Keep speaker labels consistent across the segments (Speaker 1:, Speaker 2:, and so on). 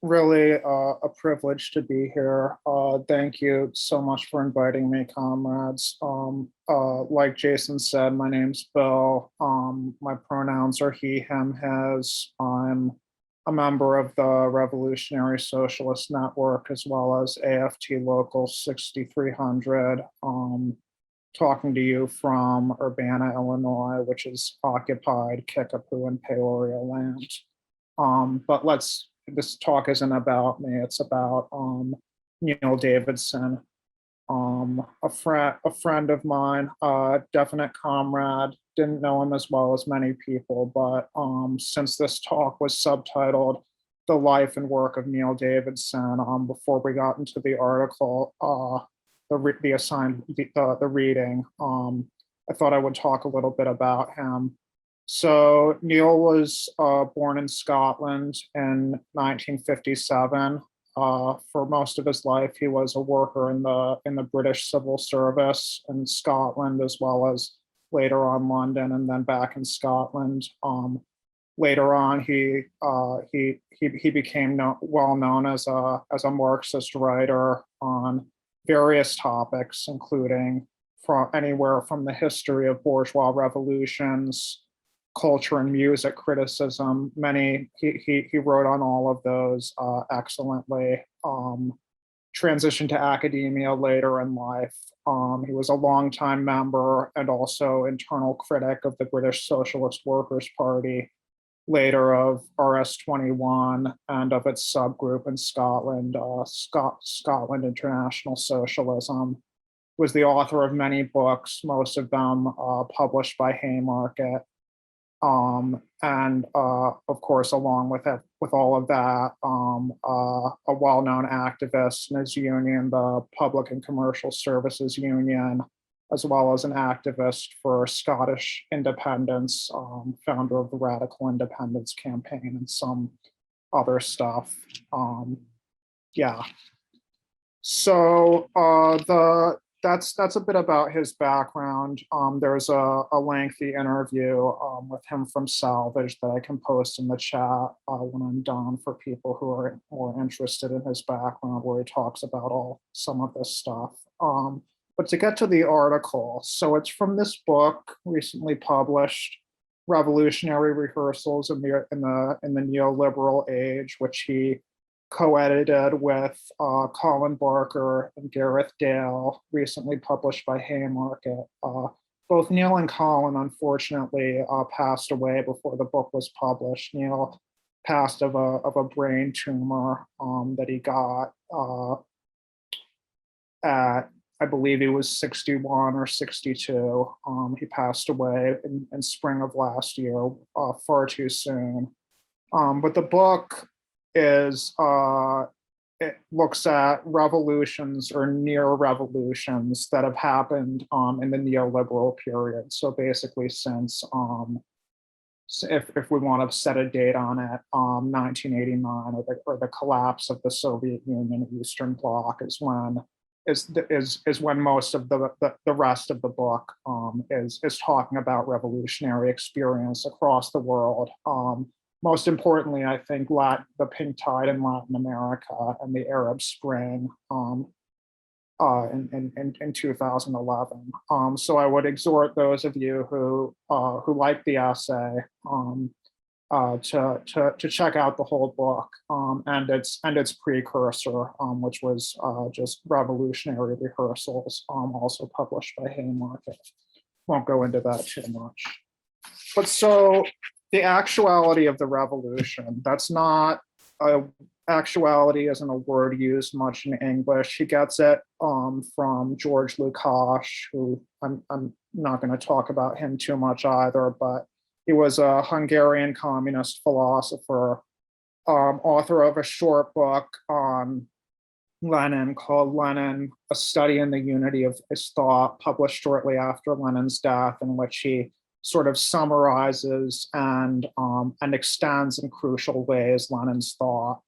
Speaker 1: Really a privilege to be here. Thank you so much for inviting me, comrades. Like Jason said, my name's Bill. My pronouns are he, him, his. I'm a member of the Revolutionary Socialist Network as well as AFT Local 6300. Talking to you from Urbana, Illinois, which is occupied Kickapoo and Peoria land. But this talk isn't about me. It's about Neil Davidson, a friend of mine, definite comrade. Didn't know him as well as many people, but since this talk was subtitled "The Life and Work of Neil Davidson," before we got into the article, the reading, I thought I would talk a little bit about him. So Neil was born in Scotland in 1957. For most of his life, he was a worker in the British Civil Service in Scotland, as well as later on London, and then back in Scotland. Later on, he became well known as a Marxist writer on various topics, including from anywhere from the history of bourgeois revolutions, culture and music criticism. He wrote on all of those excellently. Transitioned to academia later in life. He was a longtime member and also internal critic of the British Socialist Workers' Party, later of RS21 and of its subgroup in Scotland, Scotland International Socialism. Was the author of many books, most of them published by Haymarket. And of course, along with all of that, a well-known activist in his union, the Public and Commercial Services Union, as well as an activist for Scottish independence, founder of the Radical Independence Campaign, and some other stuff. Yeah. So that's a bit about his background. There's a lengthy interview with him from Salvage that I can post in the chat when I'm done for people who are more interested in his background, where he talks about some of this stuff. But to get to the article, so it's from this book recently published, Revolutionary Rehearsals in the Neoliberal Age, which he co-edited with Colin Barker and Gareth Dale, recently published by Haymarket. Both Neil and Colin, unfortunately, passed away before the book was published. Neil passed of a brain tumor that he got at, I believe he was 61 or 62. He passed away in spring of last year, far too soon. But the book it looks at revolutions or near revolutions that have happened in the neoliberal period. So basically since, if we want to set a date on it, 1989, or the collapse of the Soviet Union Eastern Bloc is when most of the rest of the book is talking about revolutionary experience across the world. Most importantly, I think the pink tide in Latin America and the Arab Spring in 2011. So I would exhort those of you who like the essay to check out the whole book and its precursor, which was just Revolutionary Rehearsals, also published by Haymarket. Won't go into that too much. But so the actuality of the revolution, that's not actuality isn't a word used much in English. He gets it from George Lukács, who I'm not going to talk about him too much either, but he was a Hungarian communist philosopher, author of a short book on Lenin called Lenin, A Study in the Unity of His Thought, published shortly after Lenin's death, in which he sort of summarizes and extends in crucial ways Lenin's thought.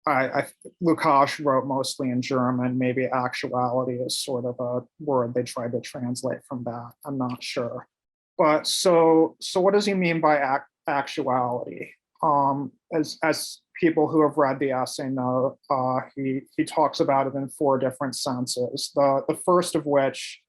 Speaker 1: Lukács wrote mostly in German. Maybe actuality is sort of a word they tried to translate from that. I'm not sure. But so what does he mean by actuality? As people who have read the essay know, he talks about it in four different senses. The first of which,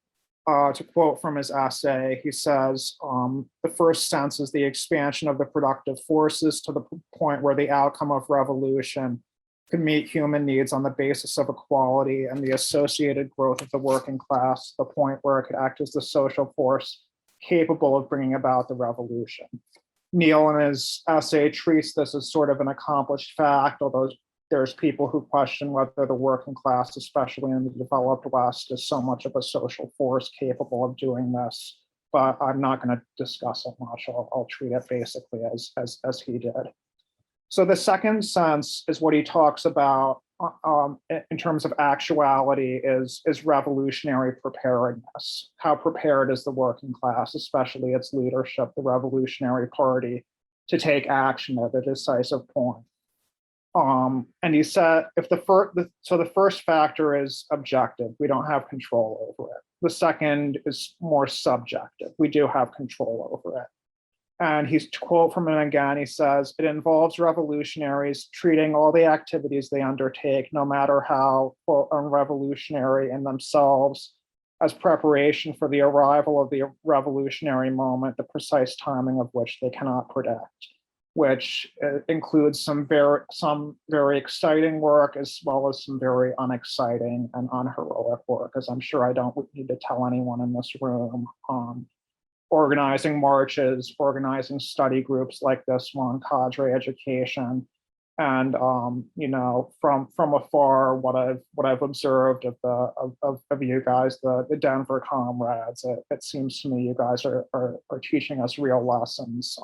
Speaker 1: to quote from his essay, he says, the first sense is the expansion of the productive forces to the point where the outcome of revolution could meet human needs on the basis of equality and the associated growth of the working class, the point where it could act as the social force capable of bringing about the revolution. Neil, in his essay, treats this as sort of an accomplished fact, although there's people who question whether the working class, especially in the developed West, is so much of a social force capable of doing this. But I'm not going to discuss it much. I'll treat it basically as he did. So the second sense is what he talks about in terms of actuality is revolutionary preparedness. How prepared is the working class, especially its leadership, the Revolutionary Party, to take action at a decisive point? And he said, if the first factor is objective, we don't have control over it. The second is more subjective. We do have control over it. And he's to quote from him again, he says, it involves revolutionaries treating all the activities they undertake, no matter how quote, unrevolutionary in themselves, as preparation for the arrival of the revolutionary moment, the precise timing of which they cannot predict, which includes some very exciting work as well as some very unexciting and unheroic work, as I'm sure I don't need to tell anyone in this room. Organizing marches, organizing study groups like this one, cadre education, and from afar, what I've observed of you guys, the Denver comrades, it seems to me you guys are teaching us real lessons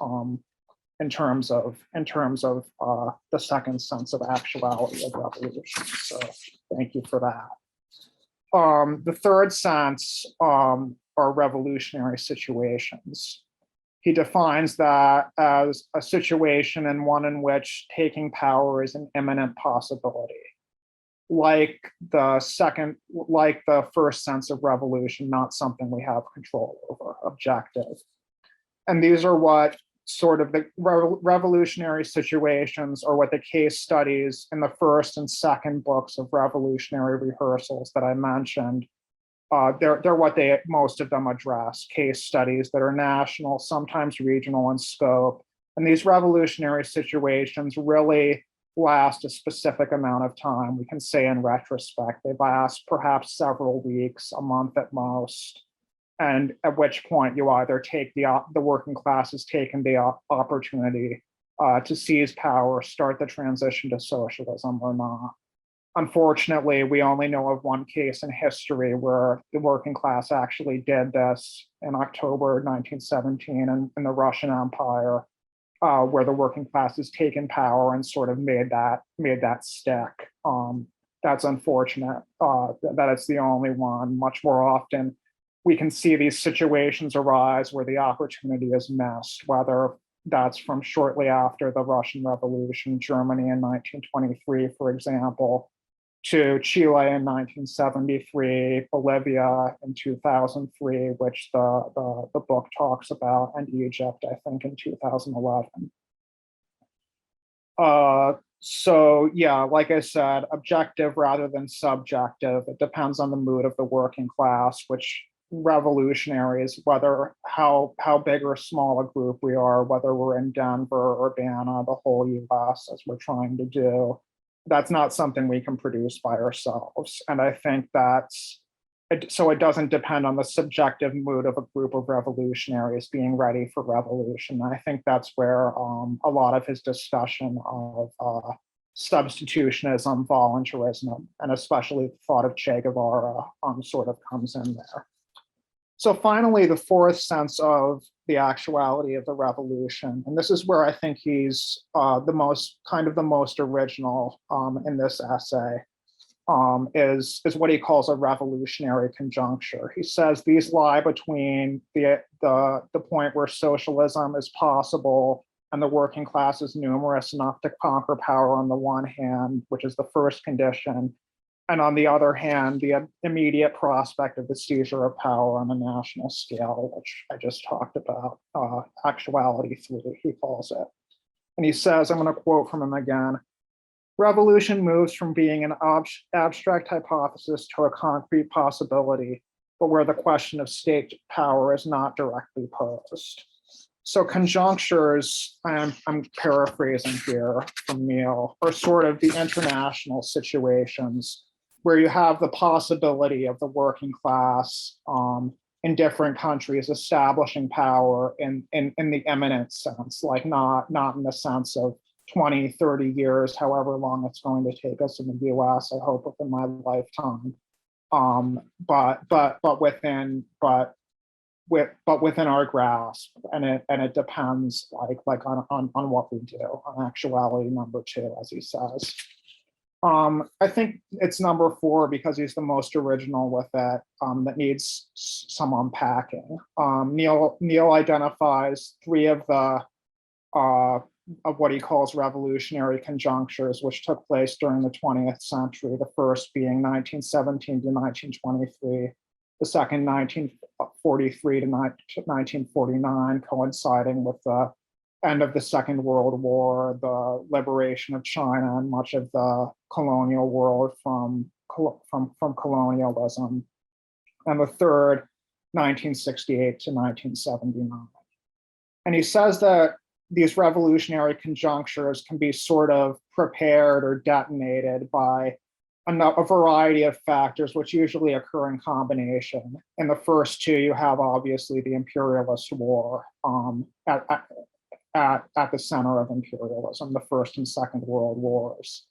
Speaker 1: in terms of the second sense of actuality of revolution. So thank you for that. The third sense are revolutionary situations. He defines that as a situation and one in which taking power is an imminent possibility. Like the first sense of revolution, not something we have control over, objective. And these are what sort of the revolutionary situations, or what the case studies in the first and second books of revolutionary rehearsals that I mentioned, they're what most of them address, case studies that are national, sometimes regional in scope. And these revolutionary situations really last a specific amount of time. We can say in retrospect, they last perhaps several weeks, a month at most. And at which point you either take the working class has taken the opportunity to seize power, start the transition to socialism or not. Unfortunately, we only know of one case in history where the working class actually did this in October 1917 in the Russian Empire, where the working class has taken power and sort of made that stick. That's unfortunate that it's the only one. Much more often, we can see these situations arise where the opportunity is missed, whether that's from shortly after the Russian Revolution, Germany in 1923, for example, to Chile in 1973, Bolivia in 2003, which the book talks about, and Egypt, I think, in 2011. So yeah, like I said, objective rather than subjective. It depends on the mood of the working class, which revolutionaries, whether how big or small a group we are, whether we're in Denver, Urbana, the whole US, as we're trying to do, that's not something we can produce by ourselves. And I think so it doesn't depend on the subjective mood of a group of revolutionaries being ready for revolution. And I think that's where a lot of his discussion of substitutionism, voluntarism, and especially the thought of Che Guevara sort of comes in there. So finally, the fourth sense of the actuality of the revolution, and this is where I think he's the most original in this essay, is what he calls a revolutionary conjuncture. He says these lie between the point where socialism is possible and the working class is numerous enough to conquer power on the one hand, which is the first condition, and on the other hand, the immediate prospect of the seizure of power on a national scale, which I just talked about, Actuality 3, he calls it. And he says, I'm going to quote from him again: revolution moves from being an abstract hypothesis to a concrete possibility, but where the question of state power is not directly posed. So conjunctures, I'm paraphrasing here from Neil, are sort of the international situations where you have the possibility of the working class in different countries establishing power in the imminent sense, like not in the sense of 20, 30 years, however long it's going to take us in the US, I hope within my lifetime. But within our grasp, and it depends like on what we do, on actuality number 2, as he says. I think it's number 4 because he's the most original with it, that needs some unpacking. Neil identifies 3 of the of what he calls revolutionary conjunctures, which took place during the 20th century. The first being 1917 to 1923, the second 1943 to 1949, coinciding with the end of the Second World War, the liberation of China and much of the colonial world from colonialism, and the third, 1968 to 1979. And he says that these revolutionary conjunctures can be sort of prepared or detonated by a variety of factors, which usually occur in combination. In the first 2, you have obviously the imperialist war at the center of imperialism, the First and Second World Wars.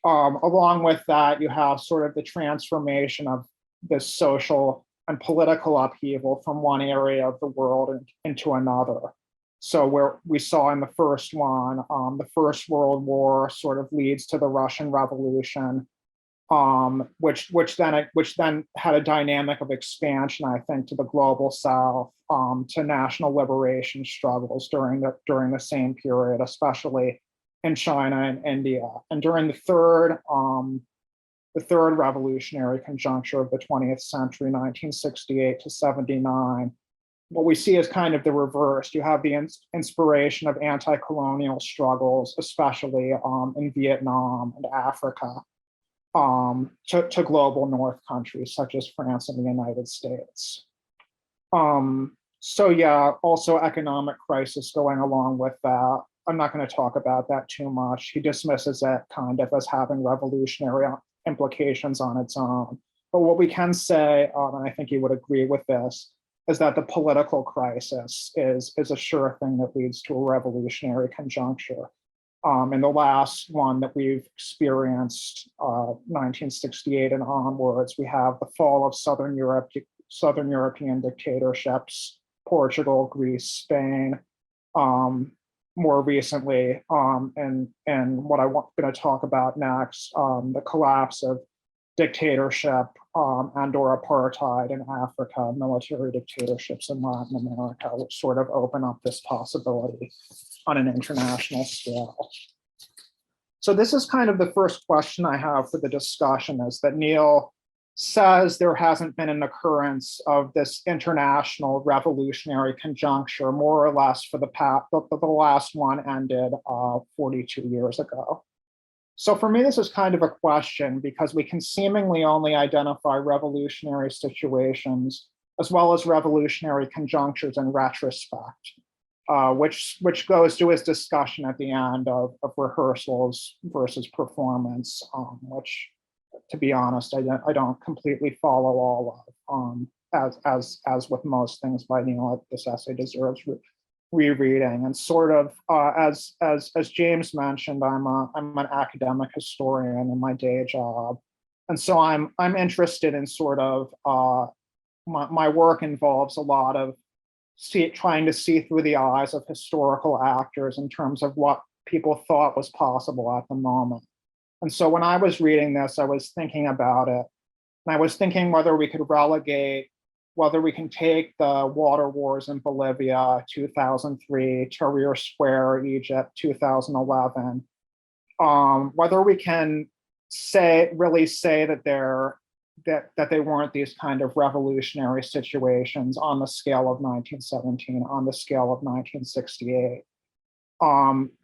Speaker 1: Along with that, you have sort of the transformation of this social and political upheaval from one area of the world into another. So where we saw in the first one, the First World War sort of leads to the Russian Revolution, which then had a dynamic of expansion, I think, to the global South, to national liberation struggles during the same period, especially in China and India. And during the third revolutionary conjuncture of the 20th century, 1968 to 79, what we see is kind of the reverse. You have the inspiration of anti-colonial struggles, especially in Vietnam and Africa, to global North countries such as France and the United States. So yeah, also economic crisis going along with that. I'm not going to talk about that too much. He dismisses it kind of as having revolutionary implications on its own. But what we can say, and I think he would agree with this, is that the political crisis is a sure thing that leads to a revolutionary conjuncture. And the last one that we've experienced, 1968 and onwards, we have the fall of Southern European dictatorships, Portugal, Greece, Spain, more recently, and what I'm going to talk about next, the collapse of dictatorship and/or apartheid in Africa, military dictatorships in Latin America, which sort of open up this possibility on an international scale. So this is kind of the first question I have for the discussion, is that Neil says there hasn't been an occurrence of this international revolutionary conjuncture, more or less, for the last one ended 42 years ago. So for me, this is kind of a question because we can seemingly only identify revolutionary situations as well as revolutionary conjunctures in retrospect, which goes to his discussion at the end of rehearsals versus performance, which, to be honest, I don't completely follow all of. As with most things by Neil, this essay deserves rereading. And sort of as James mentioned, I'm an academic historian in my day job, and so I'm interested in sort of my work involves a lot of trying to see through the eyes of historical actors in terms of what people thought was possible at the moment. And so when I was reading this, I was thinking about it, and I was thinking whether we can take the water wars in Bolivia, 2003, Tahrir Square, Egypt, 2011, whether we can really say that they weren't these kind of revolutionary situations on the scale of 1917, on the scale of 1968.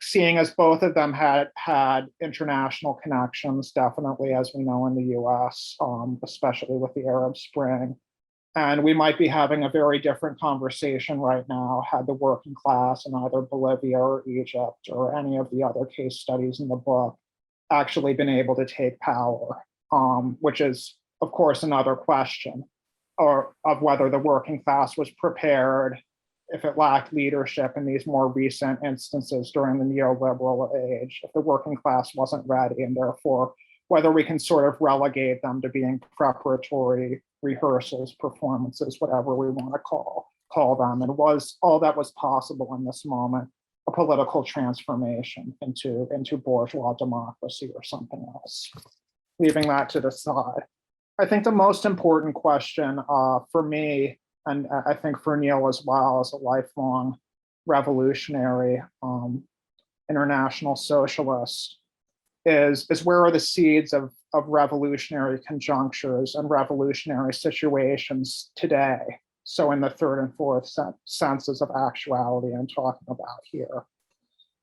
Speaker 1: seeing as both of them had international connections, definitely, as we know in the US, especially with the Arab Spring. And we might be having a very different conversation right now had the working class in either Bolivia or Egypt or any of the other case studies in the book actually been able to take power, which is, of course, another question, or of whether the working class was prepared if it lacked leadership in these more recent instances during the neoliberal age, if the working class wasn't ready, and therefore whether we can sort of relegate them to being preparatory rehearsals, performances, whatever we want to call them. And was all that was possible in this moment a political transformation into bourgeois democracy or something else? Leaving that to the side. I think the most important question for me, and I think for Neil as well, as a lifelong revolutionary international socialist, is where are the seeds of revolutionary conjunctures and revolutionary situations today? So in the third and fourth senses of actuality I'm talking about here.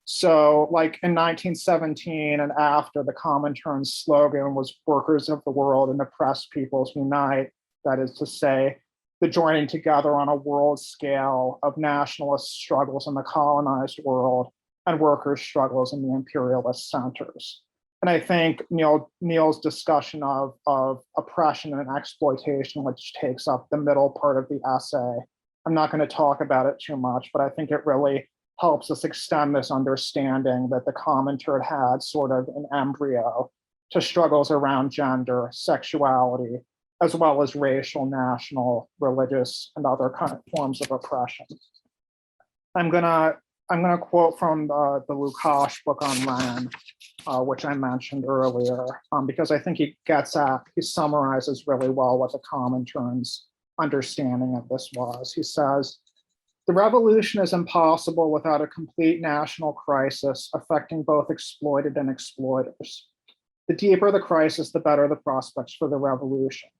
Speaker 1: So like in 1917 and after, the Comintern's slogan was "Workers of the world and oppressed peoples unite." That is to say, the joining together on a world scale of nationalist struggles in the colonized world and workers' struggles in the imperialist centers. And I think Neil's discussion of oppression and exploitation, which takes up the middle part of the essay, I'm not going to talk about it too much, but I think it really helps us extend this understanding that the Comintern had sort of an embryo to struggles around gender, sexuality, as well as racial, national, religious, and other kind of forms of oppression. I'm gonna quote from the Lukács book on Lenin, which I mentioned earlier, because I think he summarizes really well what the Comintern's understanding of this was. He says, "The revolution is impossible without a complete national crisis affecting both exploited and exploiters. The deeper the crisis, the better the prospects for the revolution.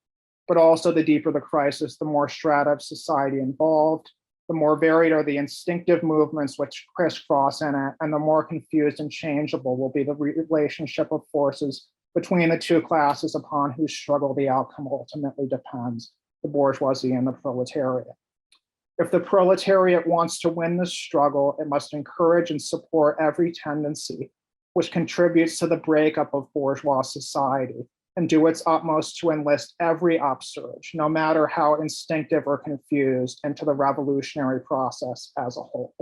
Speaker 1: But also the deeper the crisis, the more strata of society involved, the more varied are the instinctive movements which crisscross in it, and the more confused and changeable will be the relationship of forces between the two classes upon whose struggle the outcome ultimately depends, the bourgeoisie and the proletariat. If the proletariat wants to win this struggle, it must encourage and support every tendency which contributes to the breakup of bourgeois society, and do its utmost to enlist every upsurge, no matter how instinctive or confused, into the revolutionary process as a whole."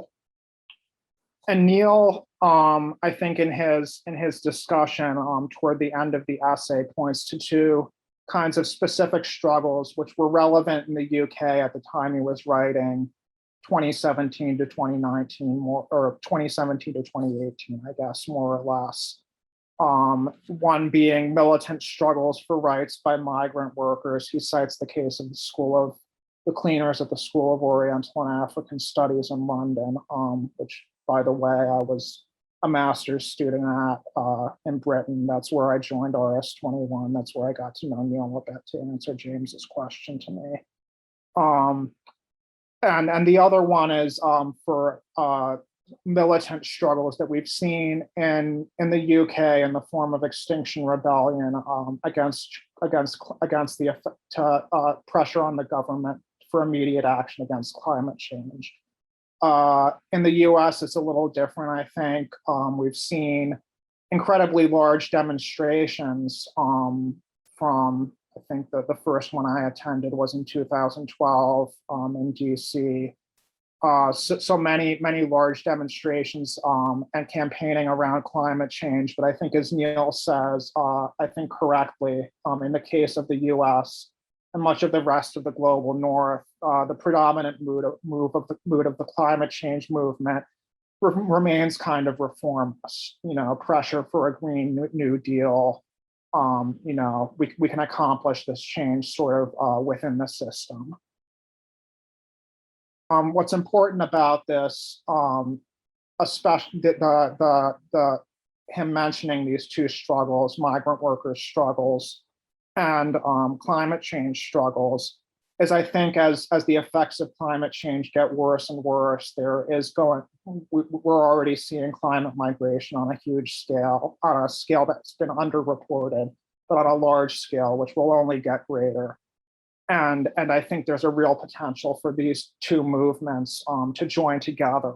Speaker 1: And Neil, I think in his discussion toward the end of the essay, points to two kinds of specific struggles which were relevant in the UK at the time he was writing, 2017 to 2019, or 2017 to 2018, I guess, more or less. One being militant struggles for rights by migrant workers. He cites the case of the cleaners at the School of Oriental and African Studies in London, which, by the way, I was a master's student at in Britain. That's where I joined RS21. That's where I got to know Neil a bit, to answer James's question to me. And the other one is for militant struggles that we've seen in the UK in the form of Extinction Rebellion against the pressure on the government for immediate action against climate change. In the US, it's a little different, I think. We've seen incredibly large demonstrations from, I think the first one I attended was in 2012 in DC. So many large demonstrations and campaigning around climate change. But I think, as Neil says, I think correctly, in the case of the US and much of the rest of the global North, the predominant mood of the climate change movement remains kind of reformist. Pressure for a Green New Deal. We can accomplish this change sort of within the system. What's important about this, especially him mentioning these two struggles, migrant workers' struggles and climate change struggles, is I think as the effects of climate change get worse and worse, we're already seeing climate migration on a huge scale, on a scale that's been underreported, but on a large scale, which will only get greater. And I think there's a real potential for these two movements to join together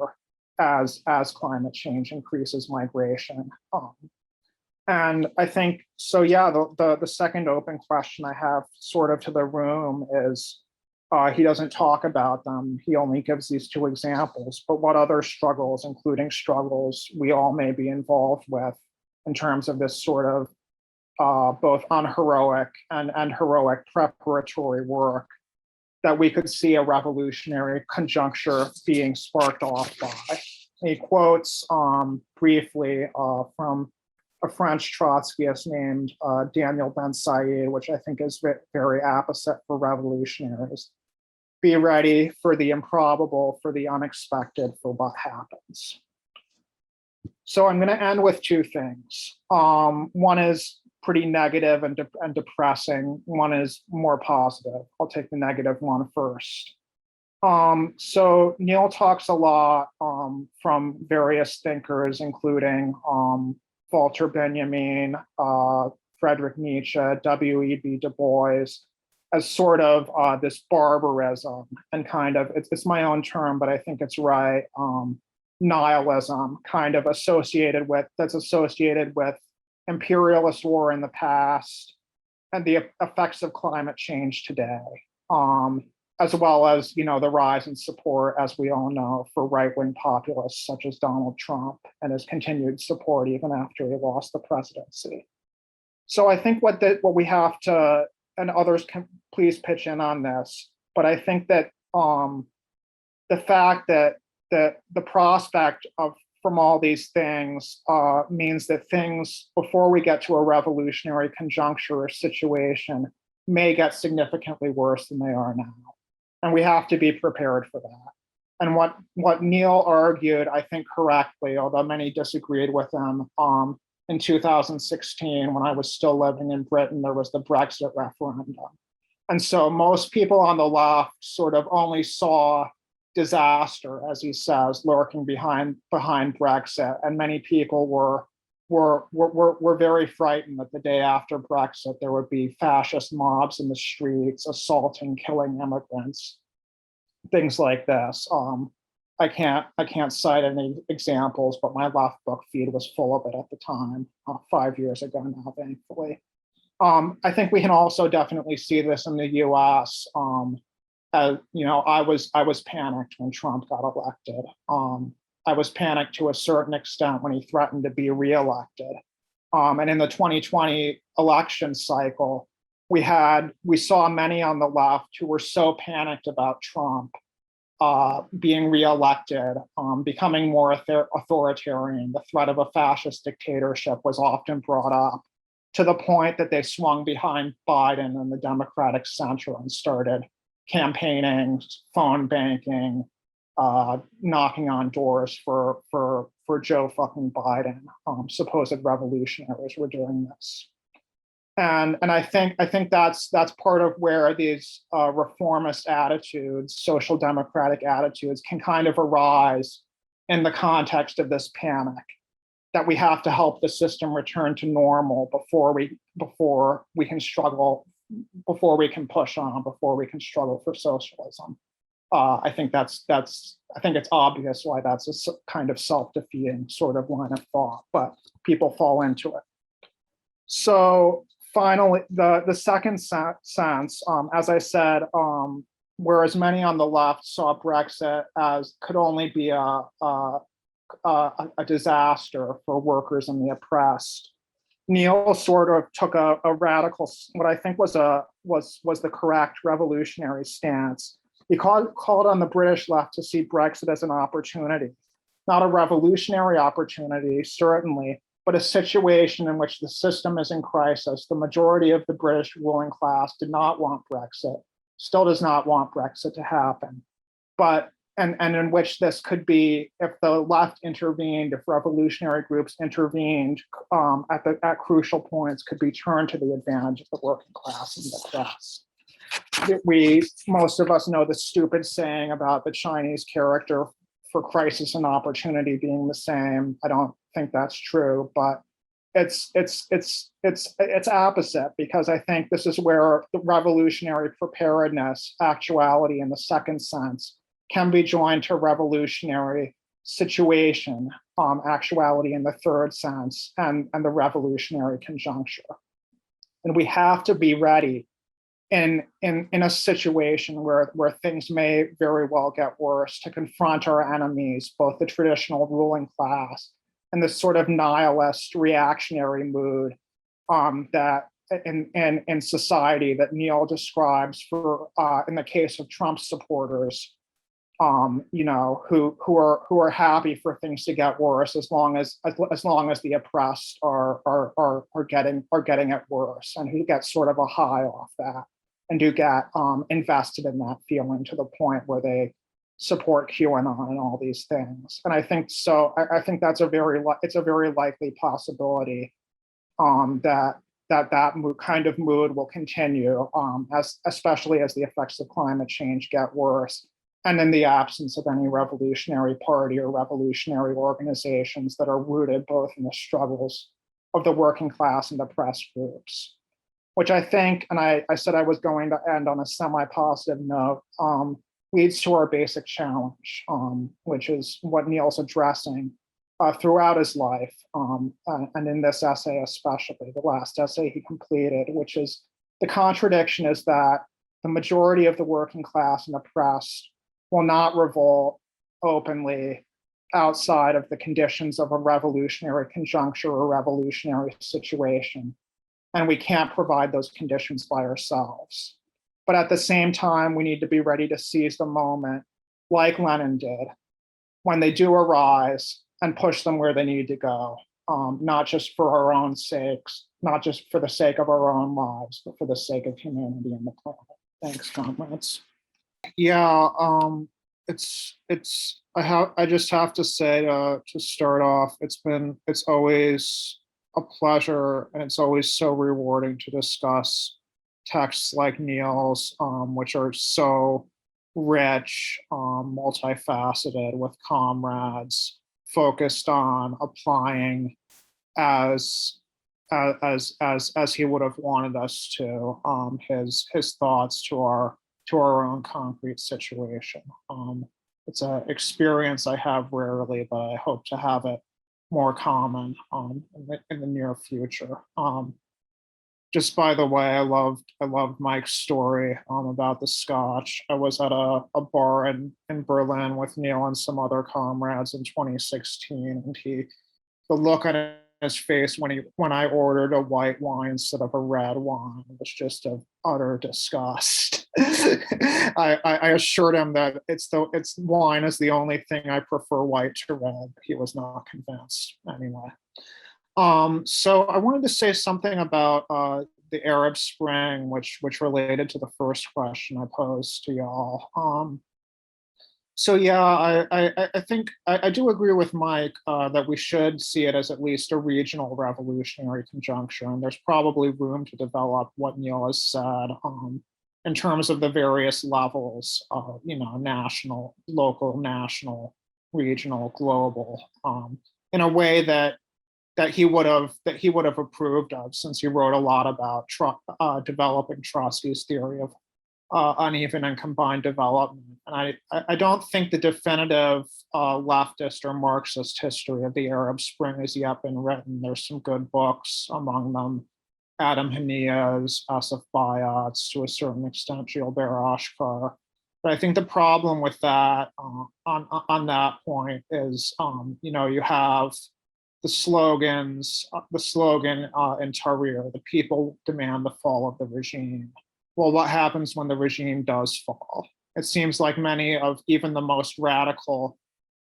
Speaker 1: as climate change increases migration. And I think, so yeah, the second open question I have sort of to the room is, he doesn't talk about them. He only gives these two examples, but what other struggles, including struggles we all may be involved with in terms of this sort of both unheroic and heroic preparatory work that we could see a revolutionary conjuncture being sparked off by. He quotes briefly from a French Trotskyist named Daniel Ben-Said, which I think is very apposite for revolutionaries. Be ready for the improbable, for the unexpected, for what happens. So I'm going to end with two things. One is pretty negative and depressing. One is more positive. I'll take the negative one first. So Neil talks a lot from various thinkers, including Walter Benjamin, Friedrich Nietzsche, W.E.B. Du Bois, as sort of this barbarism and kind of, it's my own term, but I think it's right, nihilism kind of associated with imperialist war in the past and the effects of climate change today, as well as, the rise in support, as we all know, for right-wing populists such as Donald Trump and his continued support even after he lost the presidency. So I think what we have to, and others can please pitch in on this, but I think that the fact that the prospect of from all these things means that things, before we get to a revolutionary conjuncture or situation, may get significantly worse than they are now. And we have to be prepared for that. And what Neil argued, I think correctly, although many disagreed with him, in 2016, when I was still living in Britain, there was the Brexit referendum. And so most people on the left sort of only saw disaster, as he says, lurking behind Brexit. And many people were very frightened that the day after Brexit, there would be fascist mobs in the streets, assaulting, killing immigrants, things like this. I can't cite any examples, but my left book feed was full of it at the time, 5 years ago now, thankfully. I think we can also definitely see this in the U.S. I was panicked when Trump got elected. I was panicked to a certain extent when he threatened to be reelected. And in the 2020 election cycle, we saw many on the left who were so panicked about Trump being reelected, becoming more authoritarian. The threat of a fascist dictatorship was often brought up, to the point that they swung behind Biden and the Democratic center and started campaigning, phone banking, knocking on doors for Joe fucking Biden. Supposed revolutionaries were doing this. And I think that's part of where these reformist attitudes, social democratic attitudes, can kind of arise in the context of this panic, that we have to help the system return to normal before we can struggle, before we can push on, before we can struggle for socialism. I think it's obvious why that's a kind of self-defeating sort of line of thought, but people fall into it. So finally, the second sense, as I said, whereas many on the left saw Brexit as could only be a disaster for workers and the oppressed, Neil sort of took a radical, what I think was the correct revolutionary stance. He called on the British left to see Brexit as an opportunity, not a revolutionary opportunity, certainly, but a situation in which the system is in crisis. The majority of the British ruling class did not want Brexit, still does not want Brexit to happen. But and in which this could be, if the left intervened, if revolutionary groups intervened at crucial points, could be turned to the advantage of the working class and the press. most of us know the stupid saying about the Chinese character for crisis and opportunity being the same. I don't think that's true, but it's opposite, because I think this is where the revolutionary preparedness, actuality in the second sense, can be joined to revolutionary situation, actuality in the third sense, and the revolutionary conjuncture. And we have to be ready in a situation where things may very well get worse, to confront our enemies, both the traditional ruling class and this sort of nihilist reactionary mood that in society that Neil describes for in the case of Trump supporters, who are happy for things to get worse as long as the oppressed are getting it worse, and who get sort of a high off that, and do get invested in that feeling to the point where they support QAnon and all these things. And I think so. I think that's a very likely possibility that kind of mood will continue, especially as the effects of climate change get worse, and in the absence of any revolutionary party or revolutionary organizations that are rooted both in the struggles of the working class and oppressed groups. Which I think, and I said I was going to end on a semi-positive note, leads to our basic challenge, which is what Neil's addressing throughout his life, and in this essay especially, the last essay he completed, which is the contradiction is that the majority of the working class and oppressed will not revolt openly outside of the conditions of a revolutionary conjuncture or revolutionary situation. And we can't provide those conditions by ourselves. But at the same time, we need to be ready to seize the moment, like Lenin did, when they do arise, and push them where they need to go, not just for our own sakes, not just for the sake of our own lives, but for the sake of humanity and the planet. Thanks, comrades. Yeah, I just have to say to start off, it's always a pleasure, and it's always so rewarding to discuss texts like Neil's, which are so rich, multifaceted, with comrades focused on applying as he would have wanted us to, his thoughts to our own concrete situation. It's an experience I have rarely, but I hope to have it more common in the near future. Just by the way, I loved Mike's story about the Scotch. I was at a bar in Berlin with Neil and some other comrades in 2016, and the look on his face when I ordered a white wine instead of a red wine was just of utter disgust. I assured him that it's wine is the only thing I prefer white to red. He was not convinced anyway. So I wanted to say something about the Arab Spring, which related to the first question I posed to y'all. So yeah, I think I do agree with Mike that we should see it as at least a regional revolutionary conjuncture, and there's probably room to develop what Neil has said in terms of the various levels, national, local, national, regional, global, in a way that he would have approved of, since he wrote a lot about developing Trotsky's theory of uneven and combined development. And I don't think the definitive leftist or Marxist history of the Arab Spring has yet been written. There's some good books, among them Adam Hania's, Asif Bayat's, to a certain extent Gilbert Ashkar. But I think the problem with that, on that point, is you have the slogan in Tahrir, the people demand the fall of the regime. Well, what happens when the regime does fall? It seems like many of even the most radical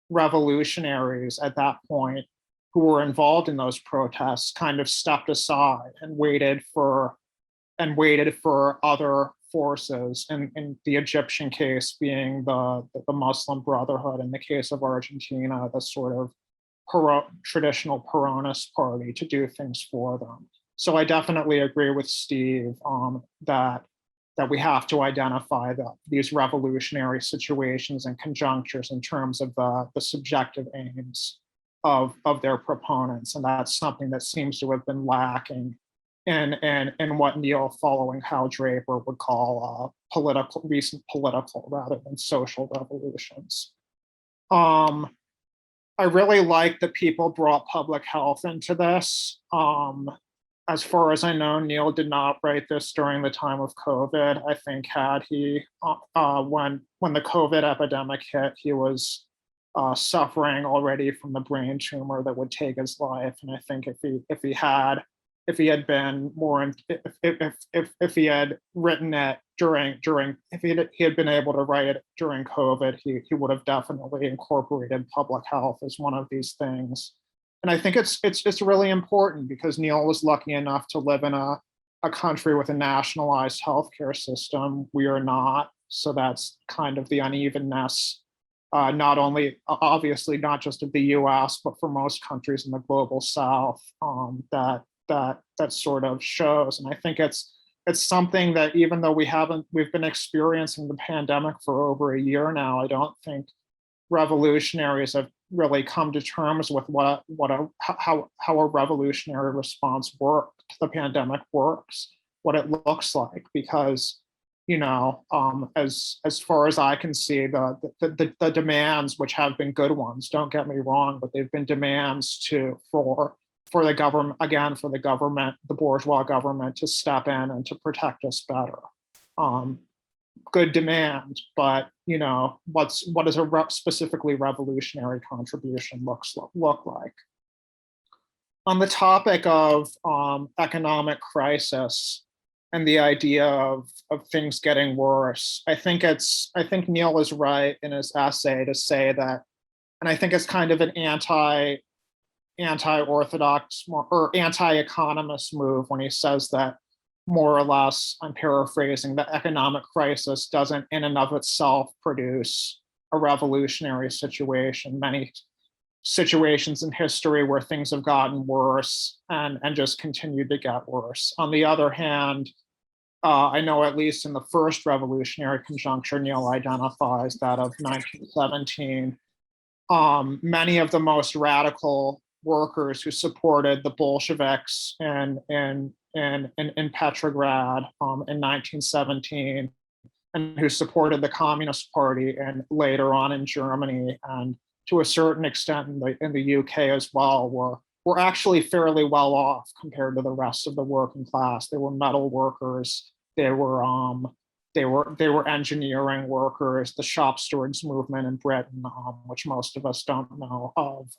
Speaker 1: revolutionaries at that point who were involved in those protests kind of stepped aside and waited for other forces, in the Egyptian case being the Muslim Brotherhood, in the case of Argentina, the sort of traditional Peronist party, to do things for them. So I definitely agree with Steve that that we have to identify these revolutionary situations and conjunctures in terms of the subjective aims of their proponents. And that's something that seems to have been lacking in what Neil, following Hal Draper, would call recent political rather than social revolutions. I really like that people brought public health into this. As far as I know, Neil did not write this during the time of COVID. I think had he, when the COVID epidemic hit, he was suffering already from the brain tumor that would take his life. And I think if he had been more, if he had written it if he had been able to write it during COVID, he would have definitely incorporated public health as one of these things. And I think it's really important because Neil was lucky enough to live in a country with a nationalized healthcare system. We are not, so that's kind of the unevenness. Not only, obviously, not just of the U.S., but for most countries in the global South, that sort of shows. And I think it's something that, even though we've been experiencing the pandemic for over a year now, I don't think revolutionaries have really come to terms with how a revolutionary response to the pandemic works, what it looks like, because as far as I can see, the demands, which have been good ones, don't get me wrong, but they've been demands for the government, again, for the bourgeois government to step in and to protect us better. Good demand, but what does a specifically revolutionary contribution look like? On the topic of economic crisis and the idea of things getting worse, I think Neil is right in his essay to say that, and I think it's kind of an anti-orthodox or anti-economist move when he says that, more or less, I'm paraphrasing, the economic crisis doesn't in and of itself produce a revolutionary situation. Many situations in history where things have gotten worse and just continued to get worse. On the other hand, I know at least in the first revolutionary conjuncture Neil identifies, that of 1917, many of the most radical workers who supported the Bolsheviks in Petrograd in 1917, and who supported the Communist Party and later on in Germany, and to a certain extent in the UK as well, were actually fairly well off compared to the rest of the working class. They were metal workers. They were engineering workers. The shop stewards movement in Britain, which most of us don't know of.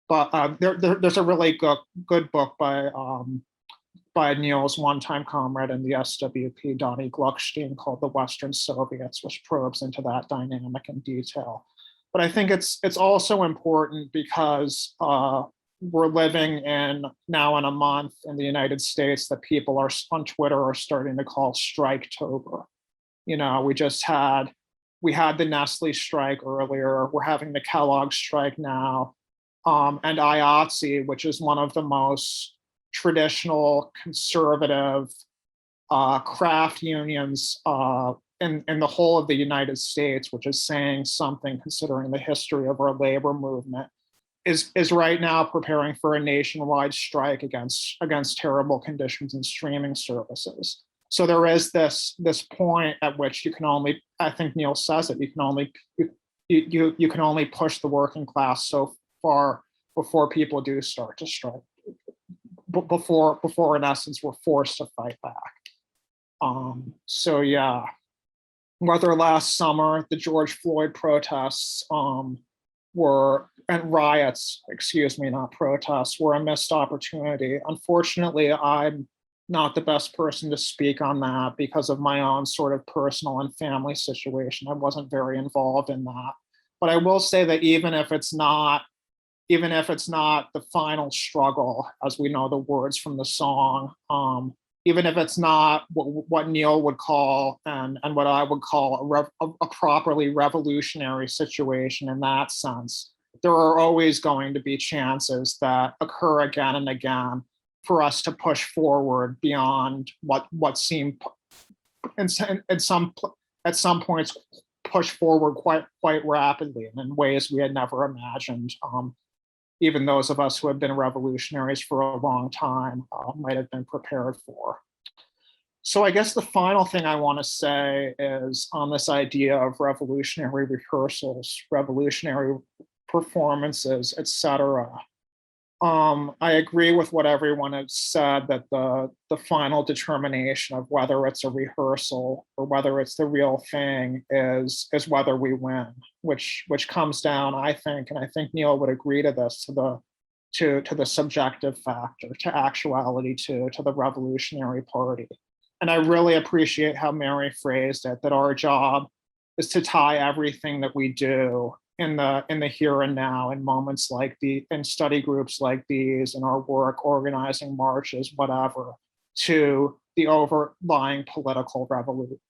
Speaker 1: But there's a really good book by Neil's one-time comrade in the SWP, Donnie Gluckstein, called The Western Soviets, which probes into that dynamic in detail. But I think it's also important because we're living now in a month in the United States that people on Twitter are starting to call Striketober. We had the Nestle strike earlier. We're having the Kellogg strike now. And IATSE, which is one of the most traditional conservative craft unions in the whole of the United States, which is saying something considering the history of our labor movement, is right now preparing for a nationwide strike against terrible conditions in streaming services. So there is this point at which you can only, I think Neil says it, you can only push the working class so far before people do start to strike, before in essence we're forced to fight back. So yeah, whether last summer the George Floyd protests and riots, not protests, were a missed opportunity. Unfortunately, I'm not the best person to speak on that because of my own sort of personal and family situation. I wasn't very involved in that. But I will say that even if it's not the final struggle, as we know the words from the song, even if it's not what Neil would call and what I would call a properly revolutionary situation in that sense, there are always going to be chances that occur again and again for us to push forward beyond what seem at some points push forward quite rapidly and in ways we had never imagined. Even those of us who have been revolutionaries for a long time might have been prepared for. So I guess the final thing I want to say is on this idea of revolutionary rehearsals, revolutionary performances, etc. I agree with what everyone has said, that the final determination of whether it's a rehearsal or whether it's the real thing is whether we win, which comes down, I think, and I think Neil would agree to this, to the subjective factor, to actuality, to the Revolutionary Party. And I really appreciate how Mary phrased it, that our job is to tie everything that we do in the here and now, in moments like in study groups like these, in our work, organizing marches, whatever, to the overlying political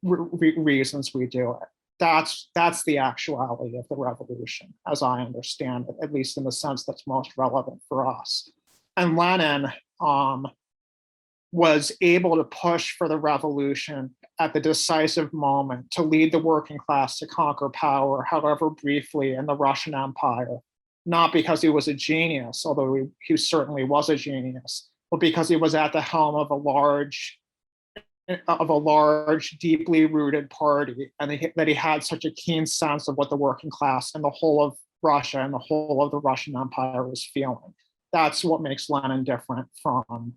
Speaker 1: reasons we do it. That's the actuality of the revolution, as I understand it, at least in the sense that's most relevant for us. And Lenin was able to push for the revolution at the decisive moment to lead the working class to conquer power, however briefly, in the Russian Empire, not because he was a genius, although he certainly was a genius, but because he was at the helm of a large, deeply rooted party, and that he had such a keen sense of what the working class and the whole of Russia and the whole of the Russian Empire was feeling. That's what makes Lenin different from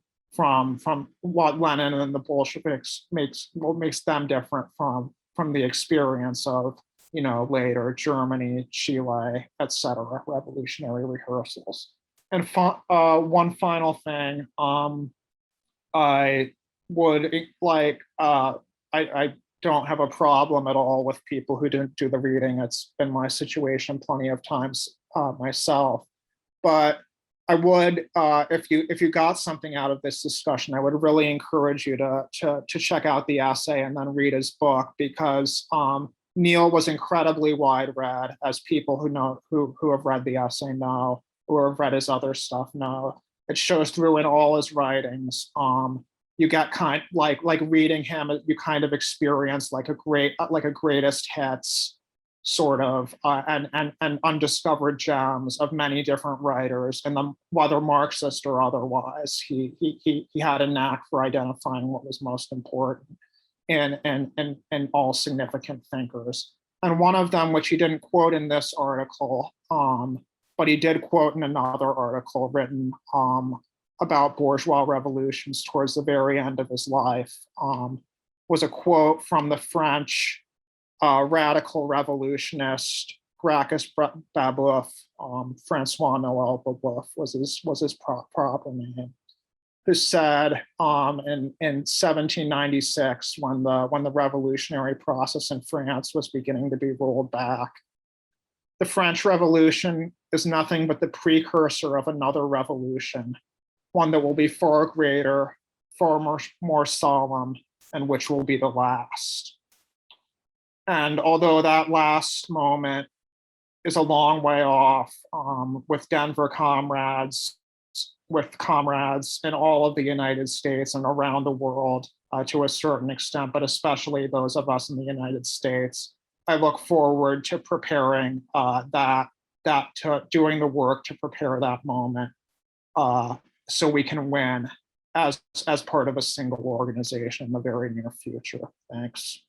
Speaker 1: what Lenin and the Bolsheviks makes them different from the experience of, later Germany, Chile, etc. revolutionary rehearsals. And one final thing, I would like, I don't have a problem at all with people who didn't do the reading. It's been my situation plenty of times myself, but I would, if you got something out of this discussion, I would really encourage you to check out the essay and then read his book, because Neil was incredibly wide-read, as people who have read the essay know, or have read his other stuff know. It shows through in all his writings. You get like reading him, you kind of experience like a greatest hits sort of and undiscovered gems of many different writers, and whether Marxist or otherwise, he had a knack for identifying what was most important in all significant thinkers. And one of them, which he didn't quote in this article, but he did quote in another article written about bourgeois revolutions towards the very end of his life, was a quote from the French radical revolutionist Gracchus Babeuf. Francois Noël Babeuf was his proper name, who said in 1796, when the revolutionary process in France was beginning to be rolled back, the French Revolution is nothing but the precursor of another revolution, one that will be far greater, far more solemn, and which will be the last. And although that last moment is a long way off, with Denver comrades, with comrades in all of the United States and around the world to a certain extent, but especially those of us in the United States, I look forward to preparing to doing the work to prepare that moment, so we can win as part of a single organization in the very near future. Thanks.